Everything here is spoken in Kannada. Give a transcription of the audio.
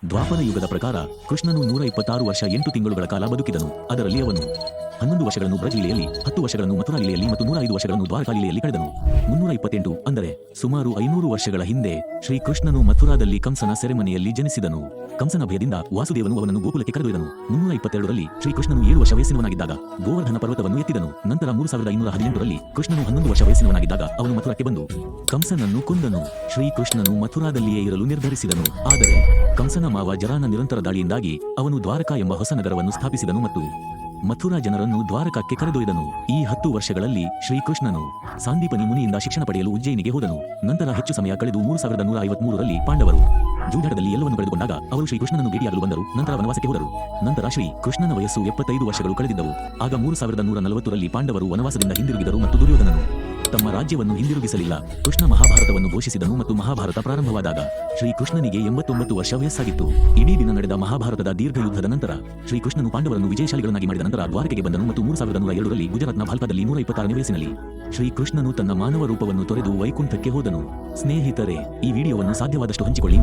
ದ್ವಾಪರ ಯುಗದ ಪ್ರಕಾರ ಕೃಷ್ಣನು 126 ವರ್ಷ 8 ತಿಂಗಳುಗಳ ಕಾಲ ಬದುಕಿದನು. ಅದರಲ್ಲಿ ಅವನು 11 ವರ್ಷಗಳನ್ನು ಬ್ರಜ್ ಲೀಲೆಯಲ್ಲಿ, 10 ವರ್ಷಗಳನ್ನು ಮಥುರಾ ಲೀಲೆಯಲ್ಲಿ ಮತ್ತು 105 ವರ್ಷಗಳನ್ನು ದ್ವಾರಕಾ ಲೀಲೆಯಲ್ಲಿ ಕಳೆದನು. 328 ಅಂದರೆ ಸುಮಾರು 500 ವರ್ಷಗಳ ಹಿಂದೆ ಶ್ರೀಕೃಷ್ಣನು ಮಥುರಾದಲ್ಲಿ ಕಂಸನ ಸೆರೆಮನೆಯಲ್ಲಿ ಜನಿಸಿದನು. ಕಂಸನ ಭಯದಿಂದ ವಾಸುದೇವನು ಅವನನ್ನು ಗೋಕುಲಕ್ಕೆ ಕರೆದೊಯ್ದನು. 322ರಲ್ಲಿ ಶ್ರೀಕೃಷ್ಣನು 7 ವರ್ಷ ವಯಸ್ಸಿನವನಾಗಿದ್ದಾಗ ಗೋವರ್ಧನ ಪರ್ವತವನ್ನು ಎತ್ತಿದನು. ನಂತರ 3518ರಲ್ಲಿ ಕೃಷ್ಣನು 11 ವರ್ಷ ವಯಸ್ಸಿನವನಾಗಿದ್ದಾಗ ಅವನು ಮಥುರಕ್ಕೆ ಬಂದು ಕಂಸನನ್ನು ಕೊಂದನು. ಶ್ರೀಕೃಷ್ಣನು ಮಥುರಾದಲ್ಲಿಯೇ ಇರಲು ನಿರ್ಧರಿಸಿದನು. ಆದರೆ ಕಂಸನ ಮಾವ ಜರಾನ ನಿರಂತರ ದಾಳಿಯಿಂದಾಗಿ ಅವನು ದ್ವಾರಕಾ ಎಂಬ ಹೊಸ ನಗರವನ್ನು ಸ್ಥಾಪಿಸಿದನು ಮತ್ತು ಮಥುರಾ ಜನರನ್ನು ದ್ವಾರಕಕ್ಕೆ ಕರೆದೊಯ್ದನು. ಈ 10 ವರ್ಷಗಳಲ್ಲಿ ಶ್ರೀಕೃಷ್ಣನು ಸಾಂದೀಪನಿ ಮುನಿಯಿಂದ ಶಿಕ್ಷಣ ಪಡೆಯಲು ಉಜ್ಜಯಿನಿಗೆ ಹೋದನು. ನಂತರ ಹೆಚ್ಚು ಸಮಯ ಕಳೆದು 3153ರಲ್ಲಿ ಪಾಂಡವರು ಜೂಜಾಟದಲ್ಲಿ ಎಲ್ಲವನ್ನು ಕಳೆದುಕೊಂಡಾಗ ಅವರು ಶ್ರೀಕೃಷ್ಣನನ್ನು ಭೇಟಿಯಾಗಲು ಬಂದರು. ನಂತರ ವನವಾಸಕ್ಕೆ ಹೋದರು. ನಂತರ ಶ್ರೀಕೃಷ್ಣನ ವಯಸ್ಸು 75 ವರ್ಷಗಳು ಕಳೆದಿದ್ದವು. ಆಗ 3140ರಲ್ಲಿ ಪಾಂಡವರು ವನವಾಸದಿಂದ ಹಿಂದಿರುಗಿದರು ಮತ್ತು ದುರ್ಯೋಧನನು ತಮ್ಮ ರಾಜ್ಯವನ್ನು ಹಿಂದಿರುಗಿಸಲಿಲ್ಲ. ಕೃಷ್ಣ ಮಹಾಭಾರತವನ್ನು ಘೋಷಿಸಿದನು ಮತ್ತು ಮಹಾಭಾರತ ಪ್ರಾರಂಭವಾದಾಗ ಶ್ರೀಕೃಷ್ಣನಿಗೆ 89 ವರ್ಷ ವಯಸ್ಸಾಗಿತ್ತು. ಇಡೀ ದಿನ ನಡೆದ ಮಹಾಭಾರತದ ದೀರ್ಘ ಯುದ್ಧದ ನಂತರ ಶ್ರೀಕೃಷ್ಣನು ಪಾಂಡವರನ್ನು ವಿಜಯಶಾಲಿಗಳನ್ನಾಗಿ ಮಾಡಿದ ನಂತರ ದ್ವಾರಕೆಗೆ ಬಂದನು ಮತ್ತು 3102ರಲ್ಲಿ ಗುಜರಾತ್ನ ಭಾಲ್ಕಾದಲ್ಲಿ 126ನೇ ವಯಸ್ಸಿನಲ್ಲಿ ಶ್ರೀಕೃಷ್ಣನು ತನ್ನ ಮಾನವ ರೂಪವನ್ನು ತೊರೆದು ವೈಕುಂಠಕ್ಕೆ ಹೋದನು. ಸ್ನೇಹಿತರೆ, ಈ ವಿಡಿಯೋವನ್ನು ಸಾಧ್ಯವಾದಷ್ಟು ಹಂಚಿಕೊಳ್ಳಿ.